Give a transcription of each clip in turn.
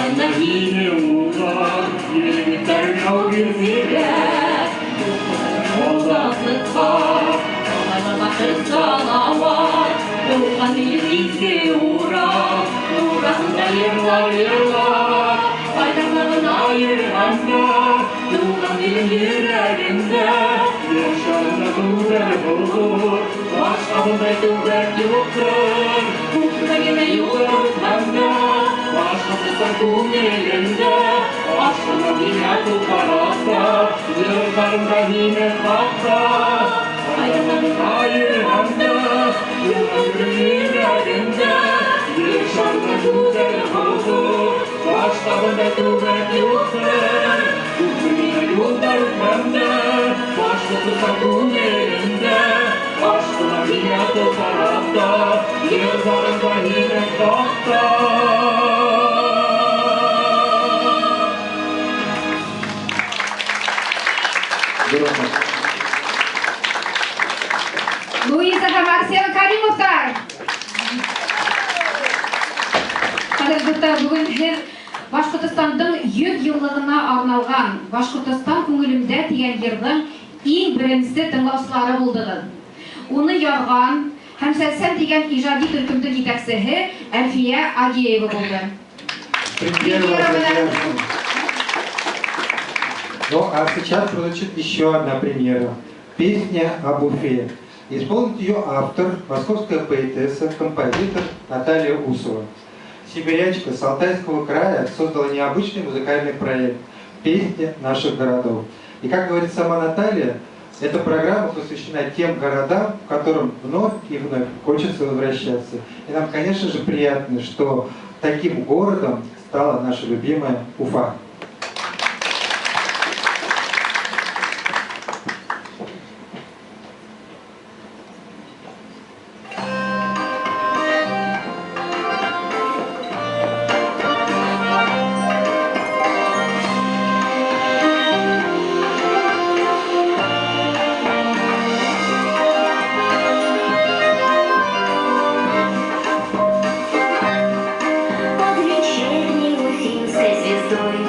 Наивный урок, егиттер наугирсиге, Озатлыкка, Озатлыкка кызгалавар, Рухани изге урок, Нурасында йырлар, Айтарларын айырганда, Туган илим йөрәгемдә, Яшарында күңел булыр, Башка булмай түбәк юктыр, Күкрәгемә юктыр бәндә, Башка булса күңелемдә, Ашкына миңа туктараса, Йырларымда мине какса, Айтарларын айырганда, Туган илим йөрәгемдә, Яшарында күңел булыр, Башка булмай түбәк юктыр, Күкрәгемә юктыр бәндә, Башка булса күңелемдә, Ашкына миңа туктарса, Йырларымда мине какса. Луиза һәм Арсен Каримовтар. Бүгін һәр Башкортостандың 100 еллыгына арналган Башкортостан күңелемдә дигән йырның иң беренче тыңлаучылары булдыгыз. Уны ярган һәм сәлсән дигән иҗади төркемнең җитәкчесе Әлфия Агиева булды. Ну а сейчас прозвучит еще одна премьера. Песня об Уфе. Исполнит ее автор, московская поэтесса, композитор Наталья Усова. Сибирячка с Алтайского края создала необычный музыкальный проект «Песни наших городов». И как говорит сама Наталья, эта программа посвящена тем городам, в которым вновь и вновь хочется возвращаться. И нам, конечно же, приятно, что таким городом стала наша любимая Уфа. Под вечерней уфимской звездой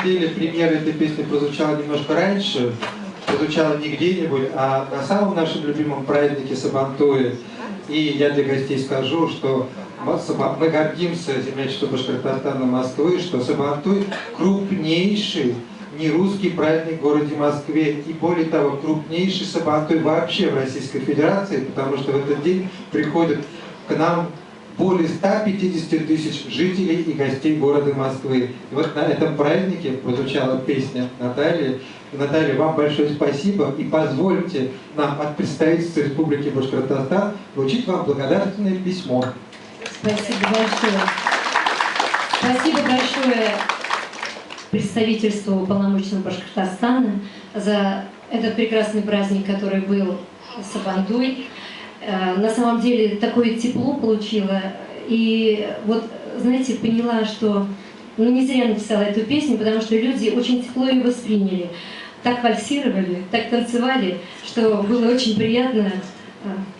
самом деле премьера этой песни прозвучала немножко раньше, прозвучала не где-нибудь, а на самом нашем любимом празднике Сабантуе. И я для гостей скажу, что мы гордимся землячеством Башкортостана Москвы, что Сабантуй крупнейший нерусский праздник в городе Москве. И более того, крупнейший Сабантуй вообще в Российской Федерации, потому что в этот день приходят к нам более 150 тысяч жителей и гостей города Москвы. И вот на этом празднике прозвучала песня Натальи. Наталья, вам большое спасибо, и позвольте нам от представительства Республики Башкортостан вручить вам благодарственное письмо. Спасибо большое. Спасибо большое представительству уполномоченного Башкортостана за этот прекрасный праздник, который был Сабантуй. На самом деле такое тепло получила, и вот, знаете, поняла, что не зря написала эту песню, потому что люди очень тепло ее восприняли, так вальсировали, так танцевали, что было очень приятно,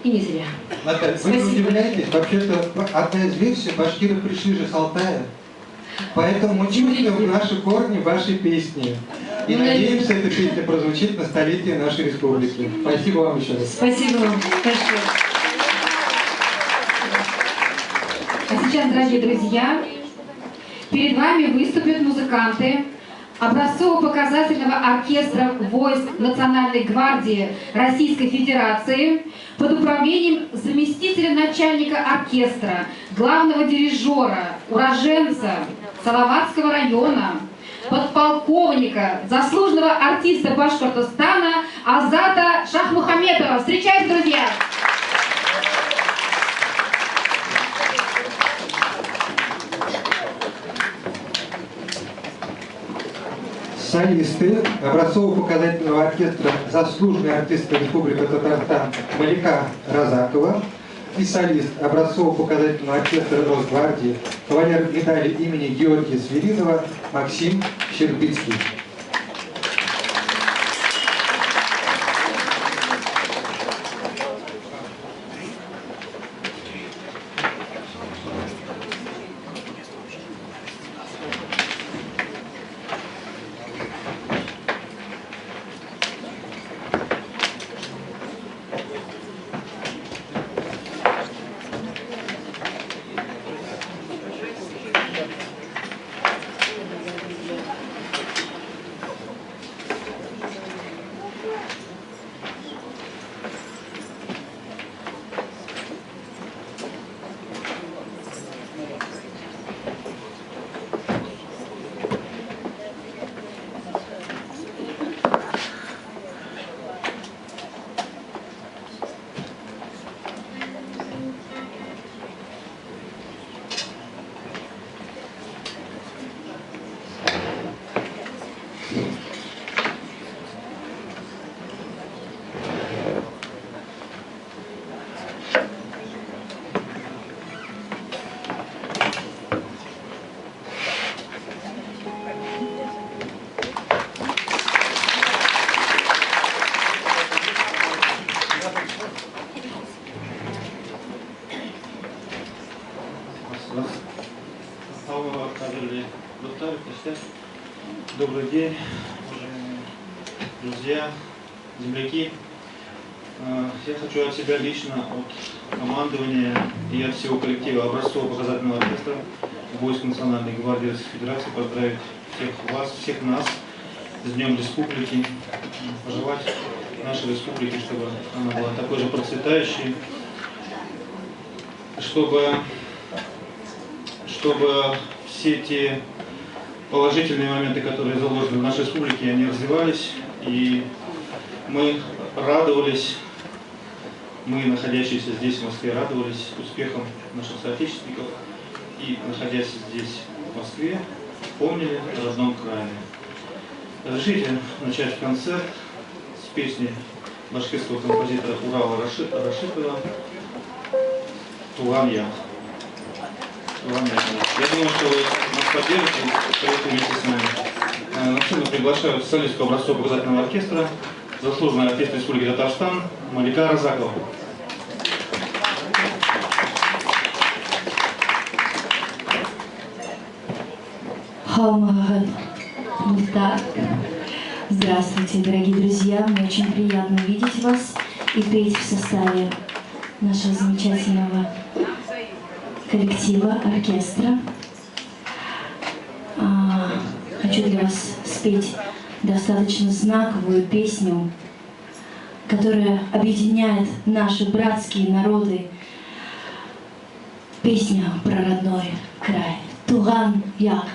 и не зря. Наталья, вы не удивляетесь, вообще-то одна из версий, башкиры пришли же с Алтая, поэтому мы чувствуем наши корни в вашей песне. И надеемся, эта песня прозвучит на столетие нашей республики. Спасибо вам еще раз. Спасибо вам большое. А сейчас, дорогие друзья, перед вами выступят музыканты образцово-показательного оркестра войск Национальной гвардии Российской Федерации под управлением заместителя начальника оркестра, главного дирижера, уроженца Салаватского района, подполковника, заслуженного артиста Башкортостана Азата Шахмухаметова. Встречайте, друзья! Солисты образцово-показательного оркестра заслуженный артист Республики Татарстан Малика Разакова и солист образцово-показательного оркестра Росгвардии, кавалер медали имени Георгия Свиридова Максим Щербицкий. Добрый день, уважаемые друзья, земляки. Я хочу от себя лично, от командования и от всего коллектива образцово-показательного оркестра войск Национальной гвардии Российской Федерации поздравить всех вас, всех нас с Днем Республики, пожелать нашей республике, чтобы она была такой же процветающей, чтобы все те положительные моменты, которые заложены в нашей республике, они развивались, и мы радовались, мы, находящиеся здесь, в Москве, радовались успехам наших соотечественников, и, находясь здесь, в Москве, помнили о родном крае. Разрешите начать концерт с песни башкирского композитора Урала Рашитова «Туган я». Я думаю, что вы нас поддержите, поедете вместе с нами. На сцену приглашаю солистку образцово-показательного оркестра, заслуженный артист Республики Татарстан Малика Разакова. Хамаган, Мухтар. Здравствуйте, дорогие друзья. Мне очень приятно видеть вас и петь в составе нашего замечательного коллектива, оркестра. Хочу для вас спеть достаточно знаковую песню, которая объединяет наши братские народы. Песня про родной край. Туган як.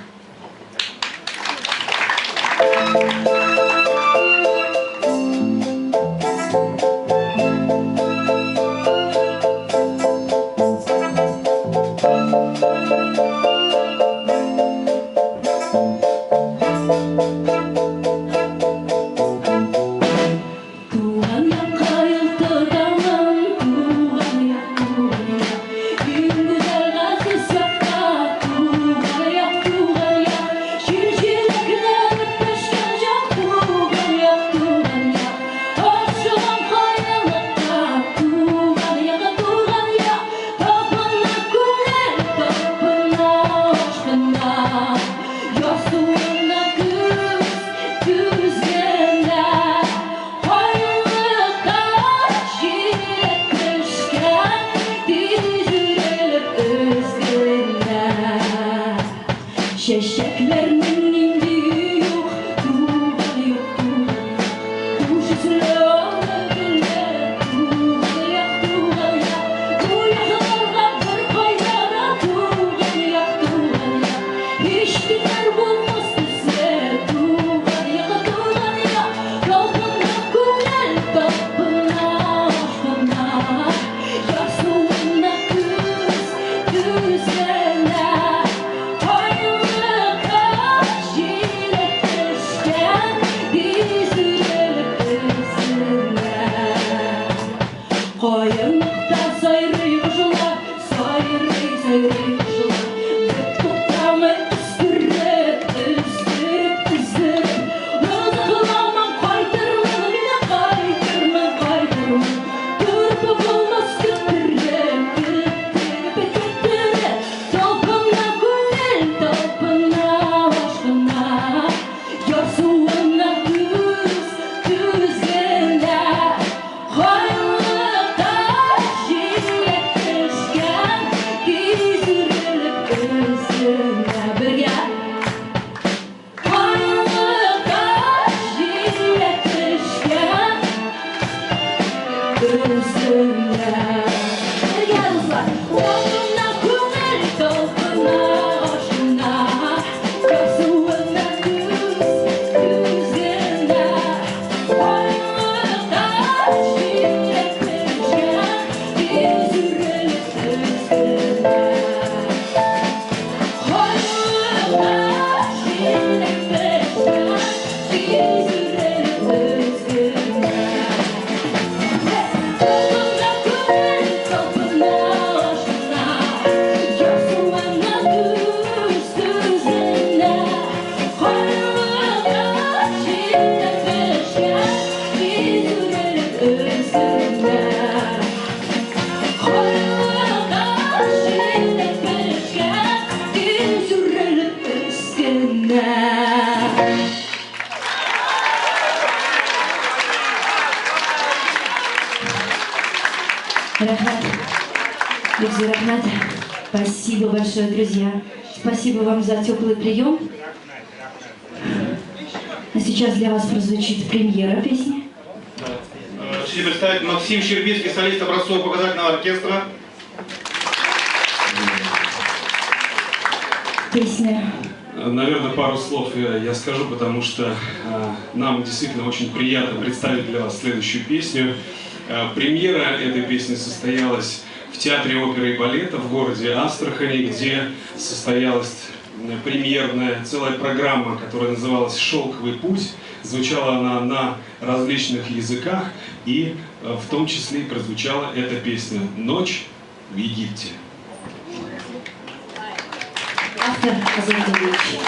Спасибо большое, друзья. Спасибо вам за теплый прием. А сейчас для вас прозвучит премьера песни. Хочу представить Максим Щербицкий, солист образцово-показательного оркестра. Песня. Наверное, пару слов я скажу, потому что нам действительно очень приятно представить для вас следующую песню. Премьера этой песни состоялась в Театре оперы и балета в городе Астрахани, где состоялась премьерная целая программа, которая называлась «Шелковый путь». Звучала она на различных языках, и в том числе и прозвучала эта песня «Ночь в Египте». Автор Азатович.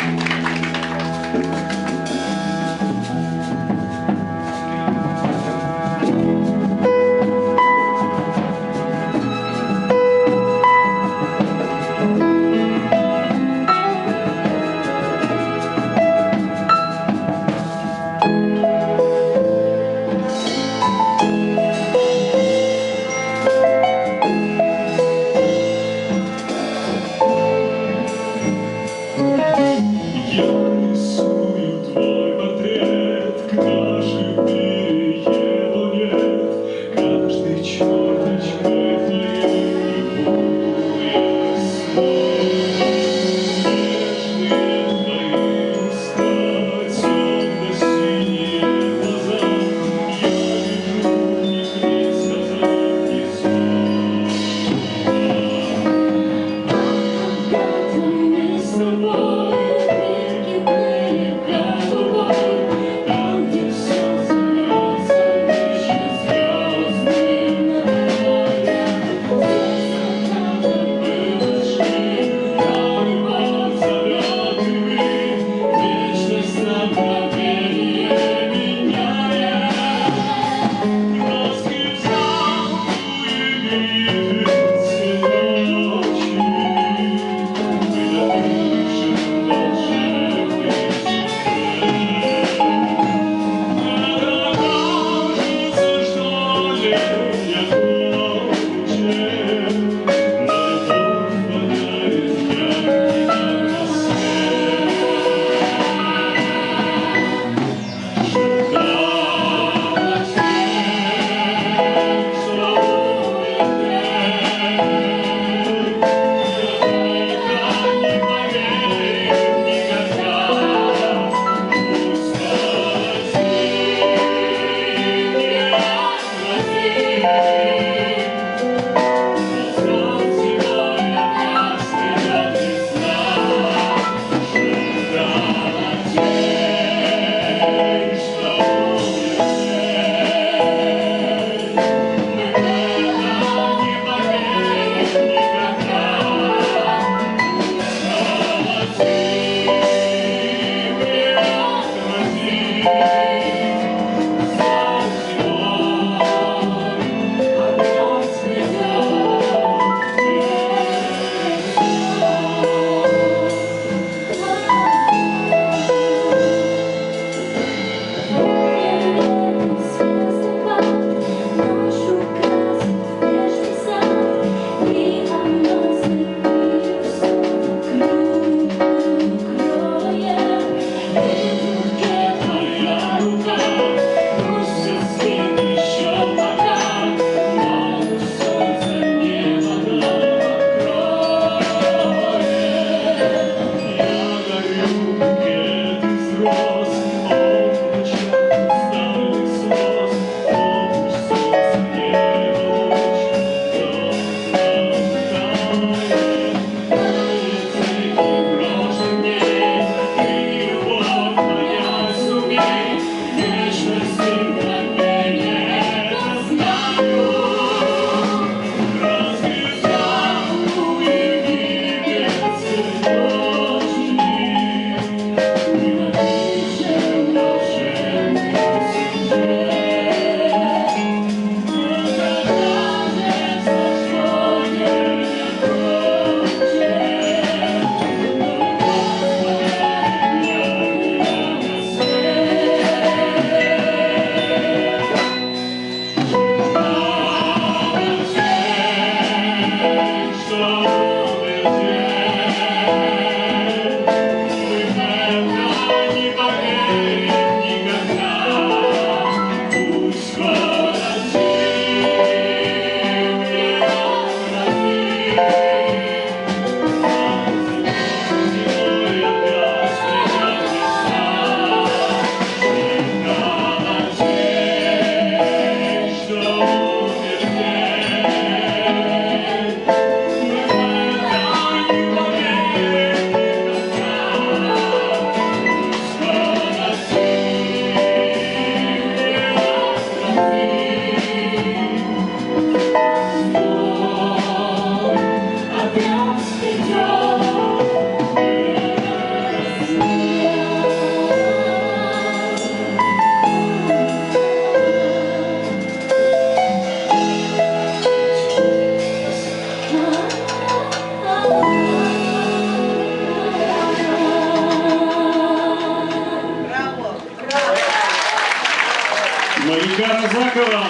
Малика Разакова.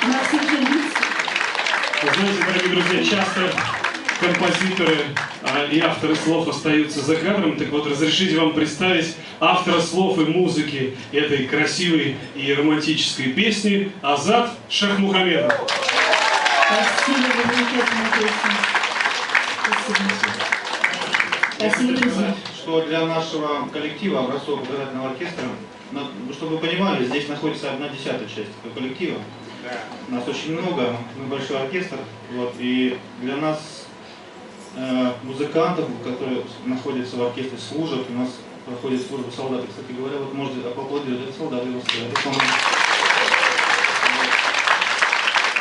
Максим Киргиз. Вы знаете, дорогие друзья, часто композиторы и авторы слов остаются за кадром. Так вот, разрешите вам представить автора слов и музыки этой красивой и романтической песни Азат Шахмухамедов. Спасибо за замечательную песню. Спасибо. Спасибо, друзья. Что для нашего коллектива образцового показательного оркестра, чтобы вы понимали, здесь находится 1/10 часть этого коллектива. Нас очень много, мы большой оркестр, вот, и для нас музыкантов, которые находятся в оркестре, служат, у нас проходит службу солдаты. Кстати говоря, вот можете поаплодировать, это солдаты его стоят.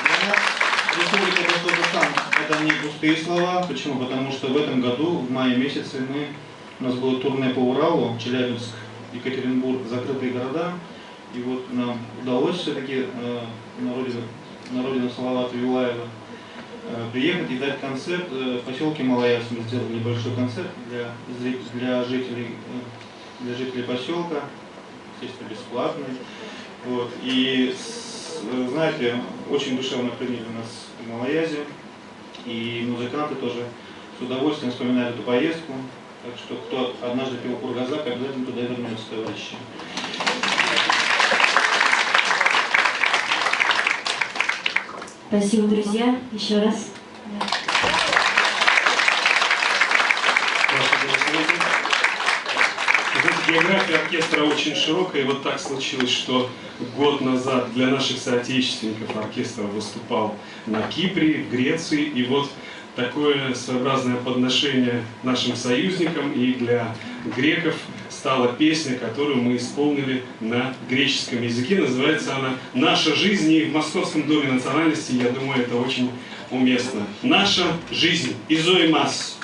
Для нас Республика Башкортостан — это не пустые слова. Почему? Потому что в этом году, в мае месяце, у нас было турне по Уралу, Челябинск, Екатеринбург, закрытые города. И вот нам удалось все-таки на родину Салавата Юлаева приехать и дать концерт в поселке Малояск. Мы сделали небольшой концерт для жителей поселка, естественно, бесплатный. Вот. И знаете, очень душевно приняли нас в Малоязе, и музыканты тоже с удовольствием вспоминают эту поездку. Так что кто однажды пил кургазак, обязательно туда вернется, товарищи. Спасибо, друзья. Еще раз. География оркестра очень широкая, и вот так случилось, что год назад для наших соотечественников оркестр выступал на Кипре, в Греции, и вот такое своеобразное подношение нашим союзникам и для греков стала песня, которую мы исполнили на греческом языке. Называется она «Наша жизнь», и в Московском доме национальности, я думаю, это очень уместно. «Наша жизнь». Изоимас.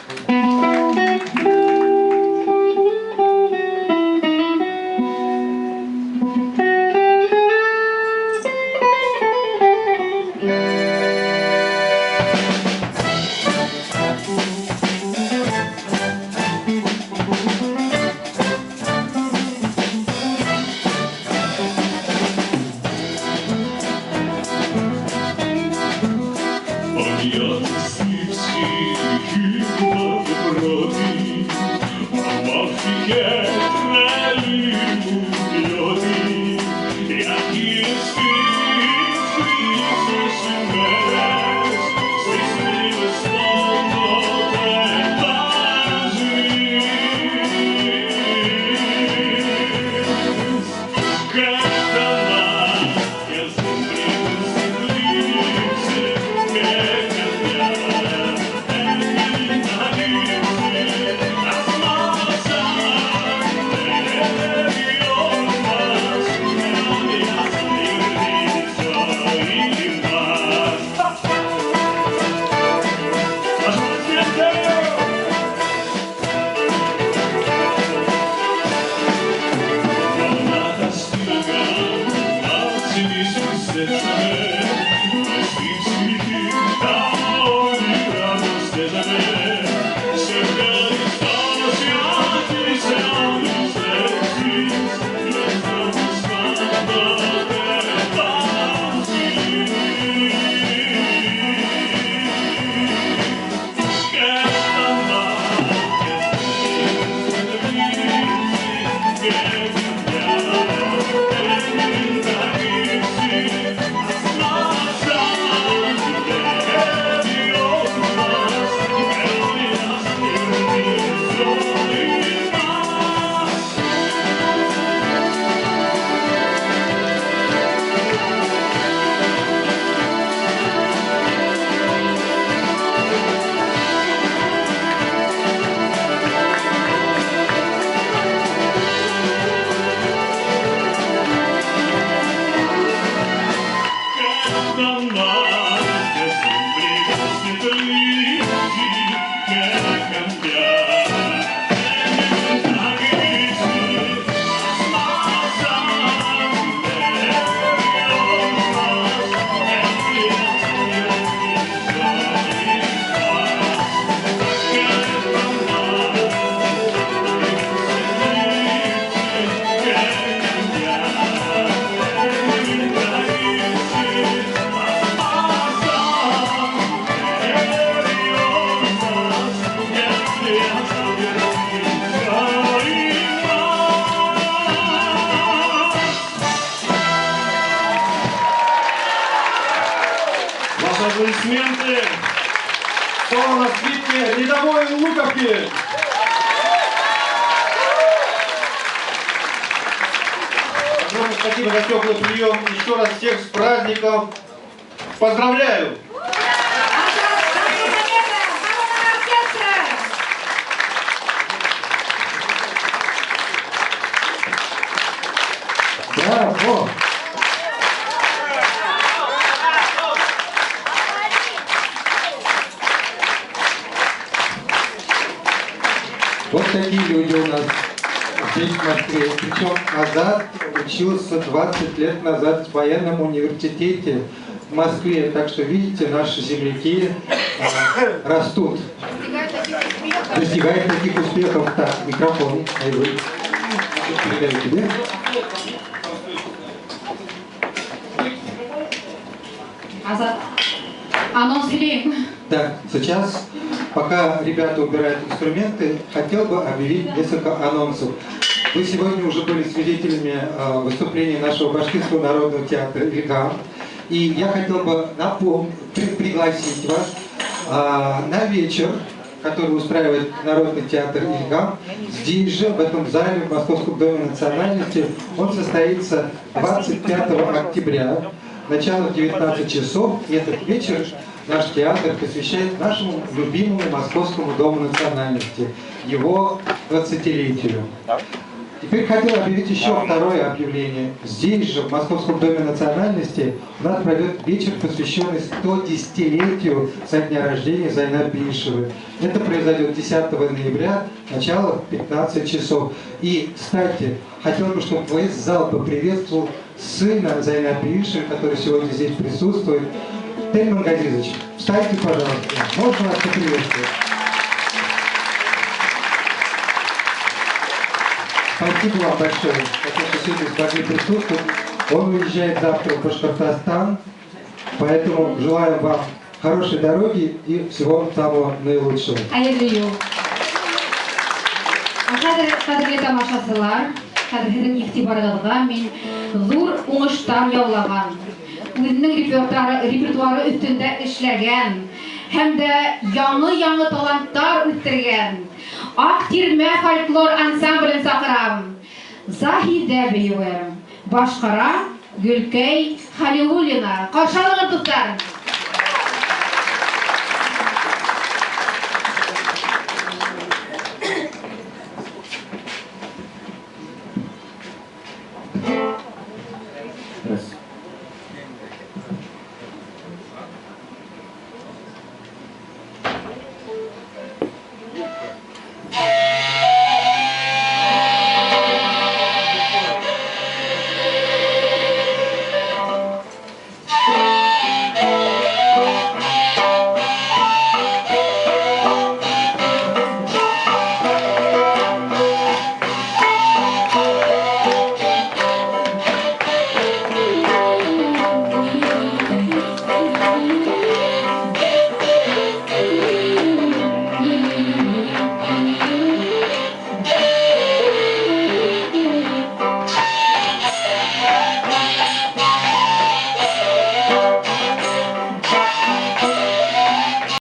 Аплодисменты. Слава Свитке, рядовой Луковки. Огромное спасибо за теплый прием. Еще раз всех с праздником. Поздравляю! Браво! Вот такие люди у нас здесь, в Москве. Причем Азат учился 20 лет назад в военном университете в Москве. Так что, видите, наши земляки растут, достигают таких успехов. Так, микрофон. Передаю тебе. Азат, анонс Илеев. Да, сейчас, пока ребята убирают инструменты, хотел бы объявить несколько анонсов. Вы сегодня уже были свидетелями выступления нашего Башкирского народного театра «Ильгам». И я хотел бы пригласить вас на вечер, который устраивает Народный театр «Ильгам». Здесь же, в этом зале, в Московском доме национальности, он состоится 25 октября, начало 19 часов. И этот вечер наш театр посвящает нашему любимому Московскому дому национальности, его 20-летию. Теперь хотел объявить еще второе объявление. Здесь же, в Московском доме национальности, у нас пройдет вечер, посвященный 110-летию со дня рождения Зайнаб Биишевой. Это произойдет 10 ноября, начало 15 часов. И, кстати, хотел бы, чтобы весь зал поприветствовал сына Зайнаб Биишевой, который сегодня здесь присутствует. Тельман Газизович, встаньте, пожалуйста. Можно вас поприветствовать? Спасибо вам большое, за то, что сегодня смогли присутствовать. Он уезжает завтра в Башкортостан, поэтому желаю вам хорошей дороги и всего самого наилучшего. Кадерле тамашасылар, кадерле игътибарыгызга мин зур уңыштар яулаган, үзенең репертуары өстендә эшләгән һәм дә яңы таланттар үстергән Актирмә фольклор ансамблен сакырам. Заһидә Биюер, башкара Гөлкәй Халиуллина. Каршы алыгыз, дуслар.